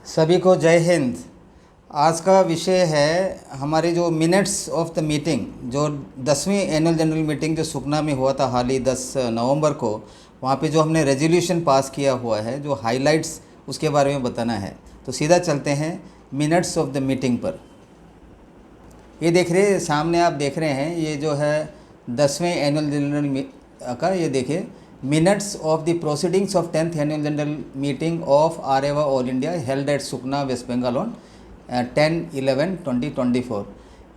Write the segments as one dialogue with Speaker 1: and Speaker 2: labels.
Speaker 1: सभी को जय हिंद। आज का विषय है हमारे जो मिनट्स ऑफ द मीटिंग, जो 10वीं एनुअल जनरल मीटिंग जो सुखना में हुआ था हाल ही 10 नवंबर को। वहाँ पे जो हमने रेजोल्यूशन पास किया हुआ है, जो हाइलाइट्स उसके बारे में बताना है। तो सीधा चलते हैं मिनट्स ऑफ द मीटिंग पर। ये देख रहे सामने, आप देख रहे हैं ये जो है 10वें एनुअल जनरल का, ये देखिए minutes of the proceedings of 10th annual general meeting of Areva all India held at Sukna West Bengal on 10/11/2024।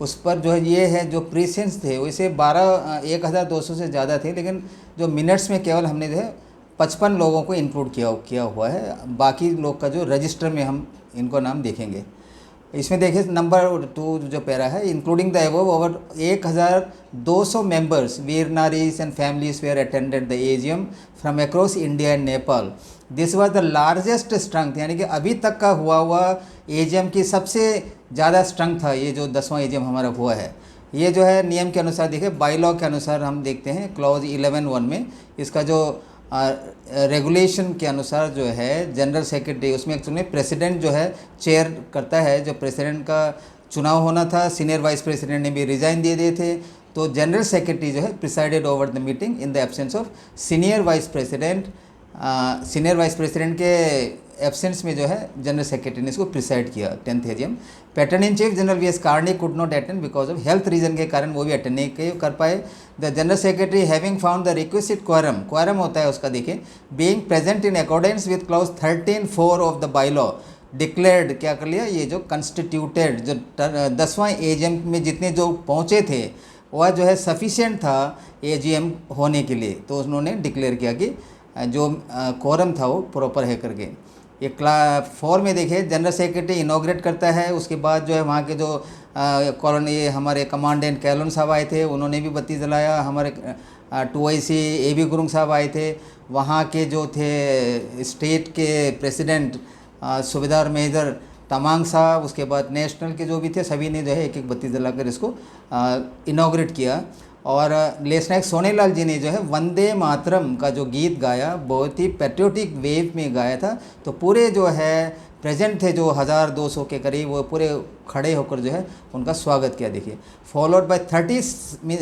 Speaker 1: उस पर जो है ये है, जो प्रीसेंस थे वैसे 12,200 से ज़्यादा थे, लेकिन जो मिनट्स में केवल हमने जो है 55 लोगों को इंक्लूड किया हुआ है। बाकी लोग का जो रजिस्टर में हम इनको नाम देखेंगे। इसमें देखिए नंबर 2 जो पैरा है, including the above over 1,200 members वीर नारीज and families were attended the AGM from across India and Nepal. This was the largest strength, यानी कि अभी तक का हुआ एजीएम की सबसे ज़्यादा स्ट्रेंथ था ये जो 10वां एजीएम हमारा हुआ है। ये जो है नियम के अनुसार देखिए, बाई लॉ के अनुसार हम देखते हैं क्लॉज 11(1) में इसका जो रेगुलेशन के अनुसार जो है जनरल सेक्रेटरी, उसमें एक्चुअली प्रेसिडेंट जो है चेयर करता है। जो प्रेसिडेंट का चुनाव होना था, सीनियर वाइस प्रेसिडेंट ने भी रिज़ाइन दे दिए थे, तो जनरल सेक्रेटरी जो है presided over the meeting in the absence of senior vice president. Senior vice president के एब्सेंस में जो है जनरल सेक्रेटरी ने इसको प्रिसाइड किया 10th AGM. Patron in chief general V S Karni could not attend because of health reason के कारण वो भी अटेंड नहीं कर पाए। The general secretary having found the requested quorum होता है उसका, देखिए being present in accordance with clause 13(4) of the by law declared, क्या कर लिया, ये जो कंस्टिट्यूटेड जो 10वां एजीएम में जितने जो पहुँचे थे वह जो है सफिशिएंट था एजीएम होने के लिए, तो उन्होंने डिक्लेयर किया कि जो कोरम था वो प्रॉपर है करके। ये क्लास 4 में देखिए जनरल सेक्रेटरी इनॉग्रेट करता है। उसके बाद जो है वहाँ के जो कॉलोनी हमारे कमांडेंट कैलोन साहब आए थे, उन्होंने भी बत्ती जलाया। हमारे 2IC AB गुरुंग साहब आए थे। वहाँ के जो थे स्टेट के प्रेसिडेंट सूबेदार मेजर तमांग साहब, उसके बाद नेशनल के जो भी थे सभी ने जो है एक एक बत्ती जलाकर इसको इनॉग्रेट किया। और लेफ्टिनेंट सोनेलाल जी ने जो है वंदे मातरम का जो गीत गाया, बहुत ही पैट्रियोटिक वेव में गाया था। तो पूरे जो है प्रेजेंट थे जो 1,200 के करीब, वो पूरे खड़े होकर जो है उनका स्वागत किया। देखिए फॉलोड बाय 30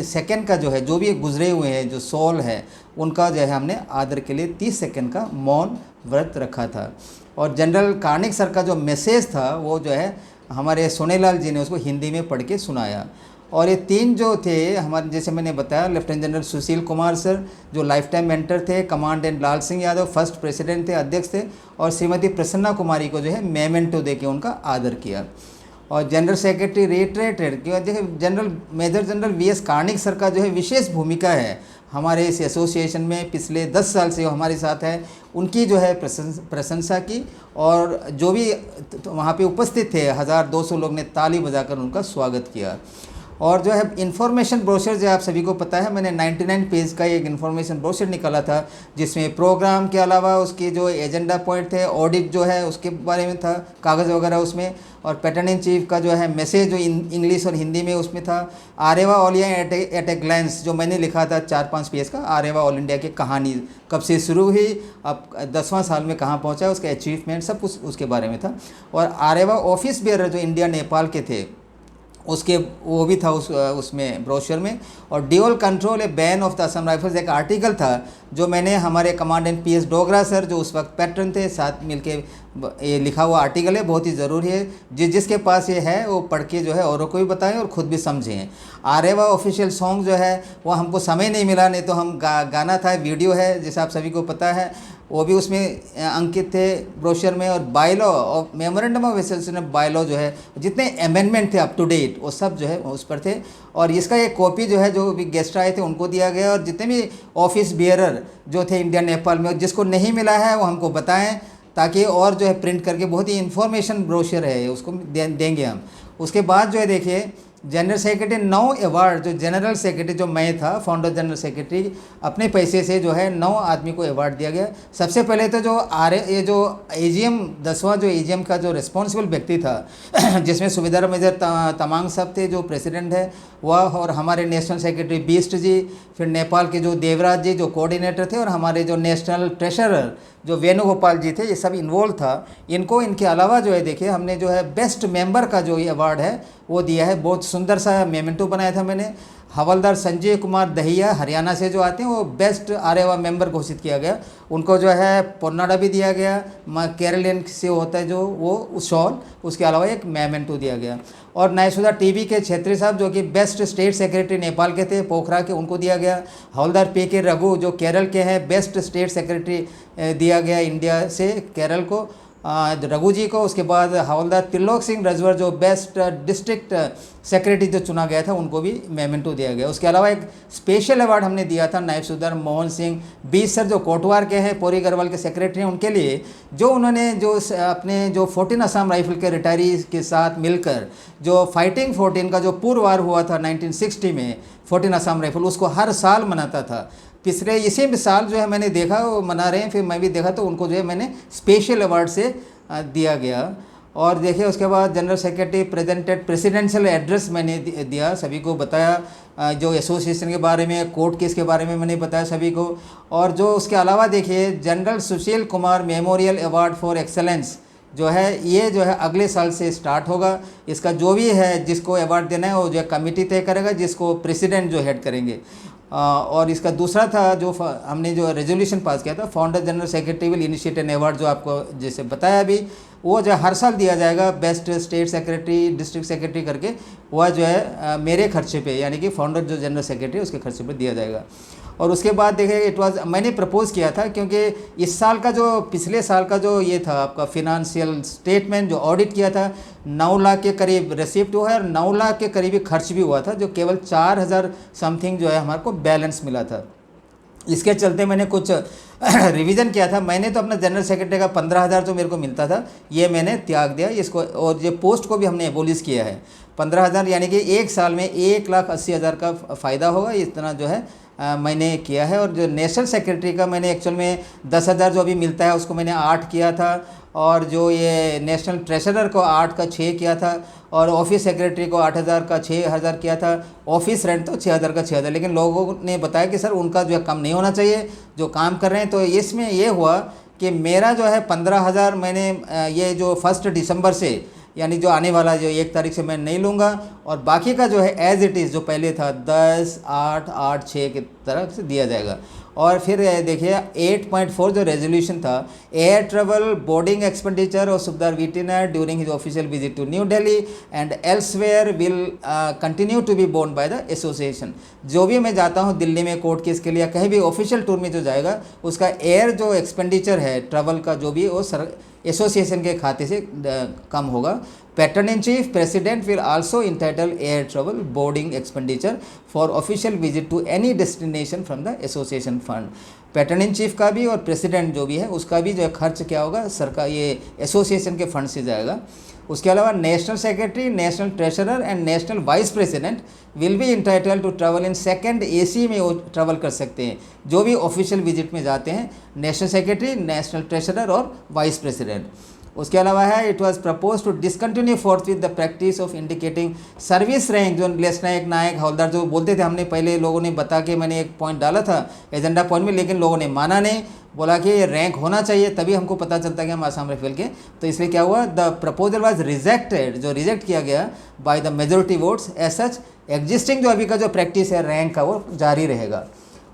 Speaker 1: सेकेंड का जो है, जो भी गुजरे हुए हैं जो सोल है उनका जो है हमने आदर के लिए 30 सेकेंड का मौन व्रत रखा था। और जनरल कार्निक सर का जो मैसेज था वो जो है हमारे सोनेलाल जी ने उसको हिंदी में पढ़ के सुनाया। और ये 3 जो थे हमारे, जैसे मैंने बताया, lieutenant general Sushil Kumar sir जो लाइफ टाइम मेंटर थे, कमांडेंट लाल सिंह यादव फर्स्ट प्रेसिडेंट थे, अध्यक्ष थे, और श्रीमती प्रसन्ना कुमारी को जो है मेमेंटो दे के उनका आदर किया। और जनरल सेक्रेटरी रिट्रेटेड कि देखिए general major general VS Karnik sir का जो है विशेष भूमिका है हमारे इस एसोसिएशन में, पिछले 10 साल से वो हमारे साथ है। उनकी जो है प्रशंसा की, और जो भी वहाँ पे उपस्थित थे 1,200 लोग ने ताली बजाकर उनका स्वागत किया। और जो है इन्फॉर्मेशन ब्रोशर, जो आप सभी को पता है, मैंने 99 पेज का एक इन्फॉर्मेशन ब्रोशर निकाला था, जिसमें प्रोग्राम के अलावा उसके जो एजेंडा पॉइंट थे, ऑडिट जो है उसके बारे में था, कागज़ वगैरह उसमें, और पैटर्न इन चीफ का जो है मैसेज जो इंग्लिश और हिंदी में उसमें था। Areva all India at a glance जो मैंने लिखा था 4-5 पेज का, आरेवा ऑल इंडिया की कहानी कब से शुरू हुई, अब 10वां साल में कहाँ पहुँचा, उसके अचीवमेंट सब कुछ उसके बारे में था। और आरेवा ऑफिस बेयर जो इंडिया नेपाल के थे उसके वो भी था उसमें ब्रोशर में। और dual control A ban of the Assam rifles एक आर्टिकल था जो मैंने हमारे कमांडेंट PS डोगरा सर जो उस वक्त पैट्रन थे साथ मिलके ये लिखा हुआ आर्टिकल है, बहुत ही ज़रूरी है। जिसके पास ये है वो पढ़ के जो है औरों को भी बताएं और ख़ुद भी समझें। आरेवा ऑफिशियल सॉन्ग जो है वो हमको समय नहीं मिला, नहीं तो हम गाना था, वीडियो है जैसा आप सभी को पता है, वो भी उसमें अंकित थे ब्रोशर में। और बायलॉ और मेमोरेंडम ऑफ एसोसिएशन बायलॉ जो है, जितने अमेंडमेंट थे अप टू डेट वो सब जो है उस पर थे। और इसका एक कॉपी जो है जो भी गेस्ट आए थे उनको दिया गया, और जितने भी ऑफिस बियरर जो थे इंडिया नेपाल में, जिसको नहीं मिला है वो हमको बताएं, ताकि और जो है प्रिंट करके, बहुत ही इन्फॉर्मेशन ब्रोशर है उसको देंगे हम। उसके बाद जो है देखिए जनरल सेक्रेटरी 9 अवार्ड, जो जनरल सेक्रेटरी जो मैं था फाउंडर जनरल सेक्रेटरी, अपने पैसे से जो है 9 आदमी को अवार्ड दिया गया। सबसे पहले तो जो ये जो एजीएम 10वां जो एजीएम का जो रिस्पॉन्सिबल व्यक्ति था जिसमें सूबेदार मेजर तमांग साहब थे जो प्रेसिडेंट है वह, और हमारे नेशनल सेक्रेटरी बीस्ट जी, फिर नेपाल के जो देवराज जी जो कोऑर्डिनेटर थे, और हमारे जो नेशनल ट्रेशरर जो वेणुगोपाल जी थे, ये सब इन्वॉल्व था। इनको इनके अलावा जो है देखिए हमने जो है बेस्ट मेंबर का जो ये अवार्ड है वो दिया है। बहुत सुंदर सा मेमेंटो बनाया था मैंने। हवलदार संजय कुमार दहिया हरियाणा से जो आते हैं वो बेस्ट आरेवा मेंबर घोषित किया गया। उनको जो है पोन्नाडा भी दिया गया, केरलियन से होता है जो वो शॉल, उसके अलावा एक मेमेंटो दिया गया। और न्यायसुधा टीवी के छेत्री साहब जो कि बेस्ट स्टेट सेक्रेटरी नेपाल के थे, पोखरा के, उनको दिया गया। हवलदार के रघु जो केरल के हैं, बेस्ट स्टेट सेक्रेटरी दिया गया इंडिया से केरल को, रघु जी को। उसके बाद हवलदार त्रिलोक सिंह रजवर जो बेस्ट डिस्ट्रिक्ट सेक्रेटरी जो चुना गया था, उनको भी मेमेंटो दिया गया। उसके अलावा एक स्पेशल अवार्ड हमने दिया था नायब सूबेदार मोहन सिंह बीस सर जो कोटवार के हैं, पौरी गढ़वाल के सेक्रेटरी हैं, उनके लिए जो उन्होंने जो अपने जो 14 असम राइफल के रिटायरीज के साथ मिलकर जो फाइटिंग 14 का जो पूर्व वार हुआ था 1960 में 14 असम राइफल, उसको हर साल मनाता था। पिछले इसी साल जो है मैंने देखा वो मना रहे हैं, फिर मैं भी देखा तो उनको जो है मैंने स्पेशल अवार्ड से दिया गया। और देखिए उसके बाद general secretary presented presidential address मैंने दिया, सभी को बताया जो एसोसिएशन के बारे में, कोर्ट केस के बारे में मैंने बताया सभी को। और जो उसके अलावा देखिए general Sushil Kumar memorial award for excellence जो है ये जो है अगले साल से स्टार्ट होगा। इसका जो भी है जिसको अवार्ड देना है वो जो है कमेटी तय करेगा, जिसको प्रेसिडेंट जो हेड करेंगे। और इसका दूसरा था जो हमने जो रेजोल्यूशन पास किया था, founder general secretary will initiate an award, जो आपको जैसे बताया अभी, वो जो हर साल दिया जाएगा best state secretary, district secretary करके, वह जो है मेरे खर्चे पे, यानी कि फाउंडर जो जनरल सेक्रेटरी उसके खर्चे पे दिया जाएगा। और उसके बाद देखिए इट वाज मैंने प्रपोज़ किया था, क्योंकि इस साल का जो पिछले साल का जो ये था आपका फिनंशियल स्टेटमेंट जो ऑडिट किया था, 9 लाख के करीब रिसिप्ट हुआ है और 9 लाख के करीब खर्च भी हुआ था, जो केवल 4000 समथिंग जो है हमारे को बैलेंस मिला था। इसके चलते मैंने कुछ रिवीजन किया था। मैंने तो अपना जनरल सेक्रेटरी का 15,000 जो मेरे को मिलता था ये मैंने त्याग दिया इसको, और ये पोस्ट को भी हमने एबोलिश किया है। 15,000 यानी कि एक साल में 1,80,000 का फ़ायदा होगा, इतना जो है मैंने किया है। और जो नेशनल सेक्रेटरी का मैंने एक्चुअल में 10,000 जो अभी मिलता है उसको मैंने 8 किया था, और जो ये नेशनल ट्रेजरर को 8 का 6 किया था, और ऑफिस सेक्रेटरी को 8,000 का 6,000 किया था। ऑफिस रेंट तो 6,000 का 6,000, लेकिन लोगों ने बताया कि सर उनका जो है कम नहीं होना चाहिए जो काम कर रहे हैं। तो इसमें ये हुआ कि मेरा जो है 15,000 मैंने ये जो 1 दिसंबर से, यानी जो आने वाला जो 1 तारीख से मैं नहीं लूँगा, और बाकी का जो है एज इट इज़ जो पहले था 10, 8, 8, 6 की तरफ से दिया जाएगा। और फिर देखिए 8.4 जो रेजोल्यूशन था, एयर ट्रेवल बोर्डिंग एक्सपेंडिचर और सुबेदार VT Nair during his official visit to New Delhi and elsewhere will continue to be borne by the association. जो भी मैं जाता हूँ दिल्ली में कोर्ट केस के लिए, कहीं भी ऑफिशियल टूर में जो जाएगा उसका एयर जो एक्सपेंडिचर है ट्रेवल का जो भी, वो एसोसिएशन के खाते से कम होगा। Patron in chief president will also entitle air travel boarding expenditure for official visit to any destination from the association fund. Patron in chief का भी और प्रेसिडेंट जो भी है उसका भी जो है खर्च क्या होगा, सरकार ये एसोसिएशन के फंड से जाएगा। उसके अलावा national secretary, national treasurer and national vice president will be entitle to travel in second AC में वो ट्रैवल कर सकते हैं जो भी ऑफिशियल विजिट में जाते हैं, नेशनल सेक्रेटरी, नेशनल ट्रेजरर और वाइस प्रेसिडेंट। उसके अलावा है it was propose to discontinue forth with the practice of indicating service rank, जो लेफ्टिनेंट नायक हवलदार जो बोलते थे, हमने पहले लोगों ने बता के मैंने एक पॉइंट डाला था एजेंडा पॉइंट में, लेकिन लोगों ने माना नहीं, बोला कि ये रैंक होना चाहिए तभी हमको पता चलता है कि हम आसाम राइफल के। तो इसलिए क्या हुआ, द प्रपोजल वाज रिजेक्टेड, जो रिजेक्ट किया गया by the majority votes. As such existing जो अभी का जो प्रैक्टिस है रैंक का वो जारी रहेगा।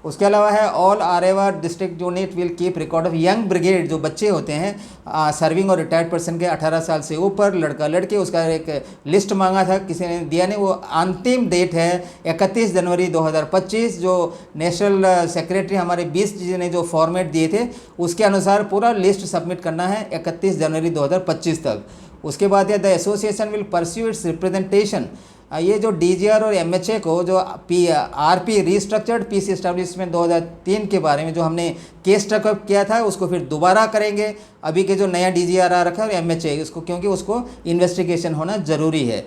Speaker 1: उसके अलावा है all Areva district unit will keep record of young brigade, जो बच्चे होते हैं सर्विंग और रिटायर्ड पर्सन के 18 साल से ऊपर, लड़का लड़के, उसका एक लिस्ट मांगा था, किसी ने दिया नहीं। वो अंतिम डेट है 31 जनवरी 2025। जो नेशनल सेक्रेटरी हमारे 20 जी ने जो फॉर्मेट दिए थे उसके अनुसार पूरा लिस्ट सबमिट करना है 31 जनवरी 2025 तक। उसके बाद the association will pursue it's representation, ये जो डीजीआर और एमएचए को जो आरपी रीस्ट्रक्चर्ड पीस एस्टेब्लिशमेंट 2003 के बारे में जो हमने केस स्ट्रकअप किया था उसको फिर दोबारा करेंगे। अभी के जो नया डीजीआर आ रखा है और एमएचए इसको, क्योंकि उसको इन्वेस्टिगेशन होना ज़रूरी है।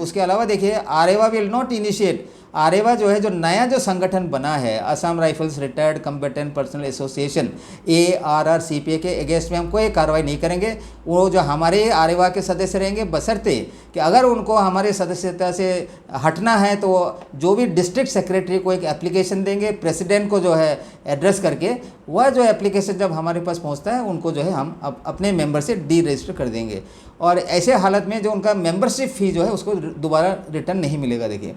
Speaker 1: उसके अलावा देखिए Areva will not initiate Areva जो है, जो नया जो संगठन बना है Assam rifles retired combatant personal association ARRCPA के अगेंस्ट में हम कोई कार्रवाई नहीं करेंगे। वो जो हमारे आरेवा के सदस्य रहेंगे, बशर्ते कि अगर उनको हमारे सदस्यता से हटना है तो जो भी डिस्ट्रिक्ट सेक्रेटरी को एक एप्लीकेशन देंगे, प्रेसिडेंट को जो है एड्रेस करके, वह जो एप्लीकेशन जब हमारे पास पहुंचता है उनको जो है हम अपने मेंबर से डी रजिस्टर कर देंगे। और ऐसे हालत में जो उनका मेंबरशिप फ़ी जो है उसको दोबारा रिटर्न नहीं मिलेगा। देखिए,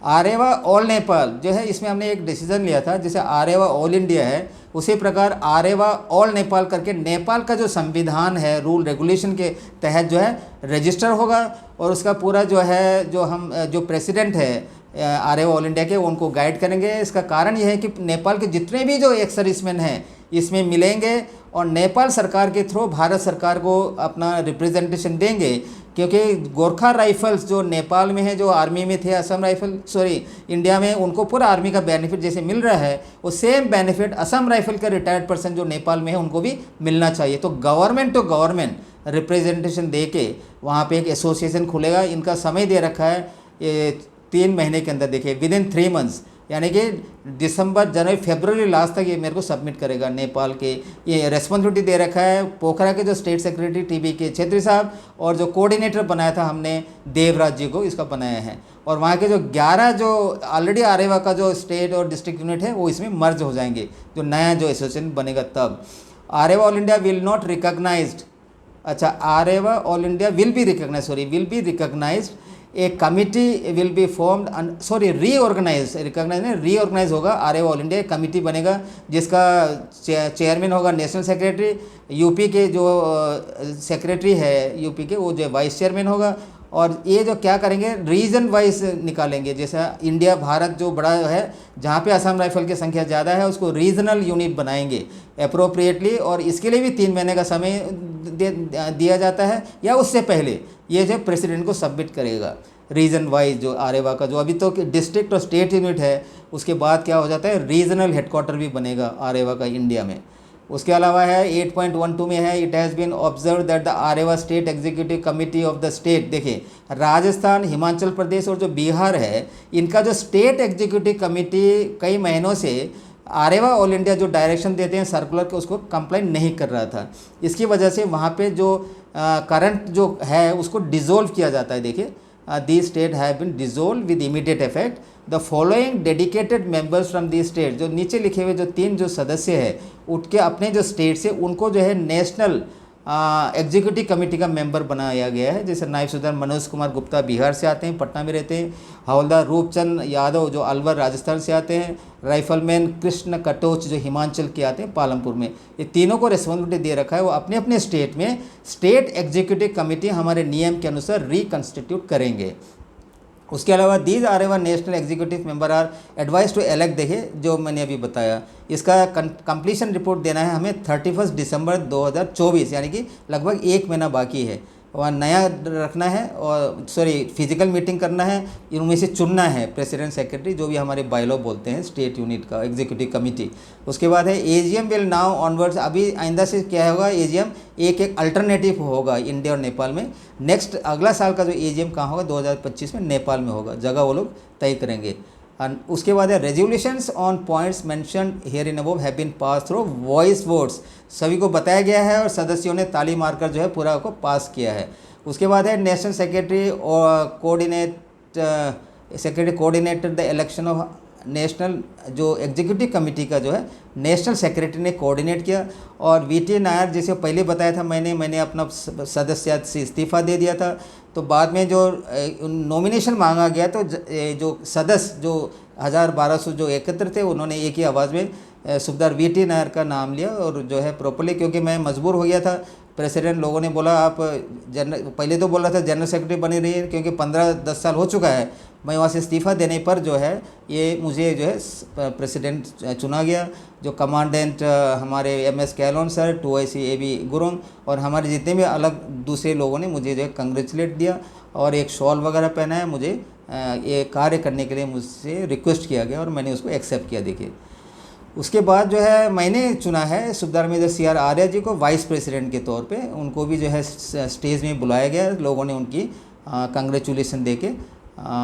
Speaker 1: आरेवा ऑल नेपाल जो है, इसमें हमने एक डिसीजन लिया था, जैसे आरेवा ऑल इंडिया है उसी प्रकार आरेवा ऑल नेपाल करके नेपाल का जो संविधान है, रूल रेगुलेशन के तहत जो है रजिस्टर होगा। और उसका पूरा जो है, जो प्रेसिडेंट है आरेवा ऑल इंडिया के, उनको गाइड करेंगे। इसका कारण यह है कि नेपाल के जितने भी जो एक्स सर्विसमैन हैं इसमें मिलेंगे और नेपाल सरकार के थ्रू भारत सरकार को अपना रिप्रेजेंटेशन देंगे। क्योंकि गोरखा राइफल्स जो नेपाल में है, जो आर्मी में थे, असम राइफल इंडिया में, उनको पूरा आर्मी का बेनिफिट जैसे मिल रहा है, वो सेम बेनिफिट असम राइफल के रिटायर्ड पर्सन जो नेपाल में है उनको भी मिलना चाहिए। तो गवर्नमेंट टू गवर्नमेंट रिप्रेजेंटेशन दे के वहाँ पे एक एसोसिएशन खुलेगा। इनका समय दे रखा है ये 3 महीने के अंदर। देखिए, विदिन 3 मंथ्स, यानी कि दिसंबर, जनवरी, फरवरी लास्ट तक ये मेरे को सबमिट करेगा नेपाल के। ये रेस्पॉन्सिबिलिटी दे रखा है पोखरा के जो स्टेट सेक्रेटरी TB के छेत्री साहब, और जो कोऑर्डिनेटर बनाया था हमने देवराज जी को, इसका बनाया है। और वहाँ के जो 11 जो ऑलरेडी आरेवा का जो स्टेट और डिस्ट्रिक्ट यूनिट है वो इसमें मर्ज हो जाएंगे, जो नया जो एसोसिएशन बनेगा तब। Areva all India will not recognized, अच्छा, Areva all India will be recognized a committee will be formed, reorganize होगा। आरेवा ऑल इंडिया कमिटी बनेगा जिसका चेयरमैन होगा नेशनल सेक्रेटरी, यूपी के जो सेक्रेटरी है यूपी के, वो जो वाइस चेयरमैन होगा। और ये जो क्या करेंगे, रीजन वाइज निकालेंगे। जैसा इंडिया, भारत जो बड़ा है, जहाँ पे असम राइफल की संख्या ज़्यादा है उसको रीजनल यूनिट बनाएंगे अप्रोप्रिएटली। और इसके लिए भी 3 महीने का समय दिया जाता है, या उससे पहले ये जो प्रेसिडेंट को सबमिट करेगा रीजन वाइज जो आरेवा का, जो अभी तो डिस्ट्रिक्ट और स्टेट यूनिट है। उसके बाद क्या हो जाता है, रीजनल हेडक्वार्टर भी बनेगा आरेवा का इंडिया में। उसके अलावा है 8.12 में है, it has been observe that the Areva state executive committee of the state. देखिए, राजस्थान, हिमाचल प्रदेश और जो बिहार है, इनका जो स्टेट एग्जीक्यूटिव कमिटी कई महीनों से आरेवा ऑल इंडिया जो डायरेक्शन देते हैं सर्कुलर के, उसको कंप्लाइन नहीं कर रहा था। इसकी वजह से वहाँ पे जो करंट जो है उसको डिज़ोल्व किया जाता है। देखिए, the state have been dissolve with immediate effect. The following dedicated members from the state, जो नीचे लिखे हुए जो 3 जो सदस्य हैं उठ के अपने जो स्टेट से, उनको जो है नेशनल एग्जीक्यूटिव कमेटी का मेंबर बनाया गया है। जैसे नायब सदर मनोज कुमार गुप्ता बिहार से आते हैं, पटना में रहते हैं। हवलदार रूपचंद यादव जो अलवर राजस्थान से आते हैं। राइफलमैन कृष्ण कटोच जो हिमाचल के आते हैं, पालमपुर में। ये तीनों को रिस्पॉन्सिबिलिटी दे रखा है, वो अपने अपने स्टेट में स्टेट एग्जीक्यूटिव कमेटी हमारे नियम के अनुसार रिकन्स्टिट्यूट करेंगे। उसके अलावा these Areva national executive member are advise to elect. देखिए, जो मैंने अभी बताया, इसका कंप्लीशन रिपोर्ट देना है हमें 31 दिसंबर 2024, यानी कि लगभग 1 महीना बाकी है। वहाँ नया रखना है और फिजिकल मीटिंग करना है, इनमें से चुनना है प्रेसिडेंट सेक्रेटरी, जो भी हमारे बायलॉ बोलते हैं स्टेट यूनिट का एग्जीक्यूटिव कमेटी। उसके बाद है AGM विल नाउ ऑनवर्ड्स। अभी आइंदा से क्या होगा, AGM एक अल्टरनेटिव होगा इंडिया और नेपाल में। नेक्स्ट अगला साल का जो AGM कहाँ होगा, 2025 में नेपाल में होगा। जगह वो लोग तय करेंगे। उसके बाद है resolutions on points mentioned here in above have been pass through voice votes. सभी को बताया गया है और सदस्यों ने ताली मारकर जो है पूरा को पास किया है। उसके बाद है नेशनल सेक्रेटरी और coordinated the election of national, जो एग्जीक्यूटिव कमेटी का जो है नेशनल सेक्रेटरी ने कोऑर्डिनेट किया। और VT नायर, जैसे पहले बताया था मैंने अपना सदस्य से इस्तीफ़ा दे दिया था। तो बाद में जो नॉमिनेशन मांगा गया, तो जो सदस्य जो 1200 जो एकत्र थे, उन्होंने एक ही आवाज़ में सुबेदार VT नायर का नाम लिया। और जो है प्रॉपर्ली, क्योंकि मैं मजबूर हो गया था, प्रेसिडेंट लोगों ने बोला आप पहले तो बोल रहा था जनरल सेक्रेटरी बनी रही है, क्योंकि 15-10 साल हो चुका है। मैं वहाँ से इस्तीफ़ा देने पर जो है ये मुझे जो है प्रेसिडेंट चुना गया। जो कमांडेंट हमारे MS Kailon sir, 2IC AB Gurung और हमारे जितने भी अलग दूसरे लोगों ने मुझे जो है कंग्रेचुलेट दिया और एक शॉल वगैरह पहना है। मुझे ये कार्य करने के लिए मुझसे रिक्वेस्ट किया गया और मैंने उसको एक्सेप्ट किया। देखिए, उसके बाद जो है मैंने चुना है सुबेदार मेजर CR आर्या जी को वाइस प्रेसिडेंट के तौर पे। उनको भी जो है स्टेज में बुलाया गया, लोगों ने उनकी कंग्रेचुलेसन दे के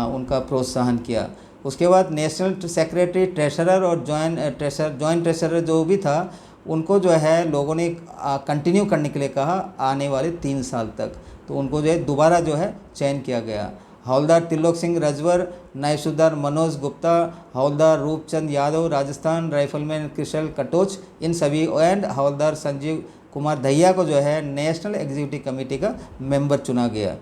Speaker 1: उनका प्रोत्साहन किया। उसके बाद नेशनल सेक्रेटरी, ट्रेशरर और जॉइंट ट्रेशरर जो भी था, उनको जो है लोगों ने कंटिन्यू करने के लिए कहा आने वाले 3 साल तक, तो उनको जो है दोबारा जो है चयन किया गया। हवलदार त्रिलोक सिंह रजवर, नायब सूबेदार मनोज गुप्ता, हवलदार रूपचंद यादव राजस्थान, राइफलमैन कृष्ण कटोच, इन सभी, एंड हवलदार संजीव कुमार दहिया को जो है नेशनल एग्जीक्यूटिव कमेटी का मेंबर चुना गया।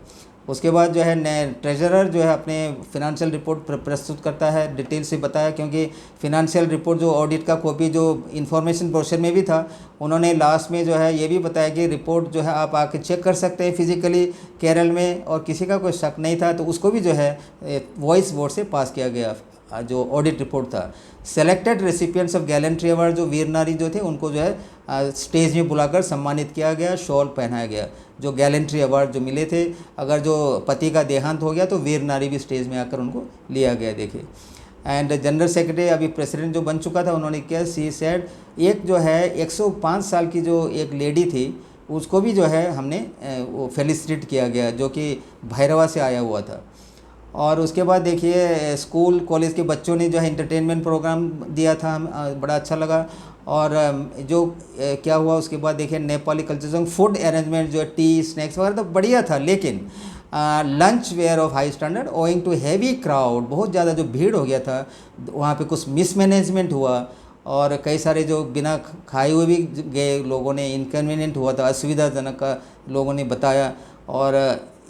Speaker 1: उसके बाद जो है ट्रेजरर जो है अपने फिनेंशियल रिपोर्ट प्रस्तुत करता है, डिटेल से बताया, क्योंकि फिनेंशियल रिपोर्ट जो ऑडिट का कॉपी जो इन्फॉर्मेशन पोर्शन में भी था, उन्होंने लास्ट में जो है ये भी बताया कि रिपोर्ट जो है आप आके चेक कर सकते हैं फिजिकली केरल में, और किसी का कोई शक नहीं था तो उसको भी जो है वॉइस वोट से पास किया गया जो ऑडिट रिपोर्ट था। Selected recipients of gallantry award जो वीर नारी जो थे उनको जो है स्टेज में बुलाकर सम्मानित किया गया, शॉल पहनाया गया। जो गैलेंट्री अवार्ड जो मिले थे, अगर जो पति का देहांत हो गया तो वीर नारी भी स्टेज में आकर उनको लिया गया, देखिए। एंड जनरल सेक्रेटरी अभी प्रेसिडेंट जो बन चुका था, उन्होंने क्या सी सेड, एक जो है 105 साल की जो एक लेडी थी उसको भी जो है हमने वो फेलिसिटेट किया गया, जो कि भैरवा से आया हुआ था। और उसके बाद देखिए स्कूल कॉलेज के बच्चों ने जो है इंटरटेनमेंट प्रोग्राम दिया था, बड़ा अच्छा लगा। और जो क्या हुआ उसके बाद देखिए नेपाली कल्चर फूड अरेंजमेंट जो है टी स्नैक्स वगैरह तो बढ़िया था, लेकिन lunch were of high standard owing to heavy crowd, बहुत ज़्यादा जो भीड़ हो गया था वहाँ पे कुछ मिसमैनेजमेंट हुआ, और कई सारे जो बिना खाए हुए भी गए लोगों ने, इनकन्वीनियंट हुआ था, असुविधाजनक का लोगों ने बताया। और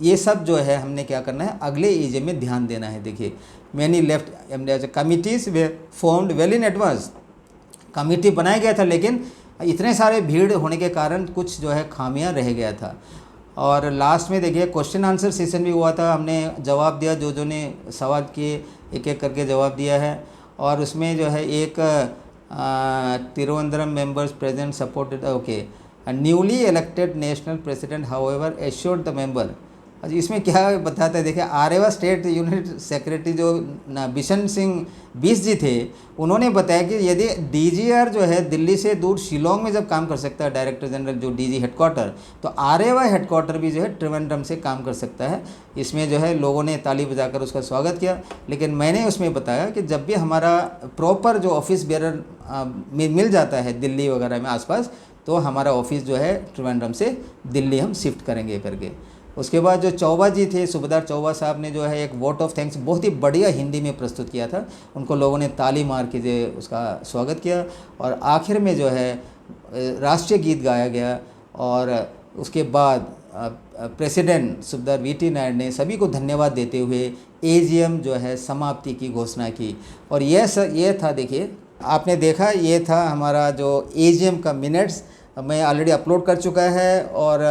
Speaker 1: ये सब जो है हमने क्या करना है, अगले एजेम में ध्यान देना है। देखिए many left committees way formed well in advance, committee बनाया गया था, लेकिन इतने सारे भीड़ होने के कारण कुछ जो है खामियां रह गया था। और लास्ट में देखिए क्वेश्चन आंसर सेशन भी हुआ था, हमने जवाब दिया, जो ने सवाल किए एक एक करके जवाब दिया है। और उसमें जो है एक Thiruvananthapuram members present supported okay newly elected national president however assured the member. इसमें क्या बताता है, देखिए आरेवा स्टेट यूनिट सेक्रेटरी जो बिशन सिंह बीस जी थे, उन्होंने बताया कि यदि डीजीआर जो है दिल्ली से दूर शिलोंग में जब काम कर सकता है, डायरेक्टर जनरल जो डीजी हेडक्वार्टर, तो आरेवा हेडक्वार्टर भी जो है त्रिवेंद्रम से काम कर सकता है। इसमें जो है लोगों ने ताली बजाकर उसका स्वागत किया, लेकिन मैंने उसमें बताया कि जब भी हमारा प्रॉपर जो ऑफिस बेरर मिल जाता है दिल्ली वगैरह में आसपास, तो हमारा ऑफिस जो है त्रिवेंद्रम से दिल्ली हम शिफ्ट करेंगे करके। उसके बाद जो चौबा जी थे, सूबेदार चौबा साहब ने जो है एक वोट ऑफ थैंक्स बहुत ही बढ़िया हिंदी में प्रस्तुत किया था, उनको लोगों ने ताली मार के जो उसका स्वागत किया। और आखिर में जो है राष्ट्रीय गीत गाया गया, और उसके बाद प्रेसिडेंट सूबेदार वीटी नायडू ने सभी को धन्यवाद देते हुए एजीएम जो है समाप्ति की घोषणा की। और ये था, देखिए आपने देखा, ये था हमारा जो एजीएम का मिनट्स, मैं ऑलरेडी अपलोड कर चुका है। और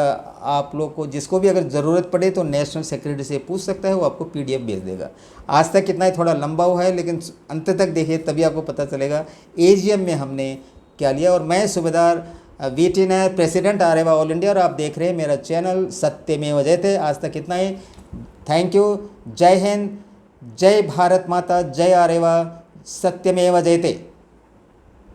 Speaker 1: आप लोग को जिसको भी अगर ज़रूरत पड़े तो नेशनल सेक्रेटरी से पूछ सकता है, वो आपको पीडीएफ भेज देगा। आज तक कितना ही थोड़ा लंबा हुआ है, लेकिन अंत तक देखिए तभी आपको पता चलेगा एजीएम में हमने क्या लिया। और मैं सूबेदार VT Naidu, president Areva all India, और आप देख रहे हैं मेरा चैनल सत्यमेव जयते। आज तक इतना ही, थैंक यू, जय हिंद, जय भारत माता, जय आरेवा, सत्यमेव जयते।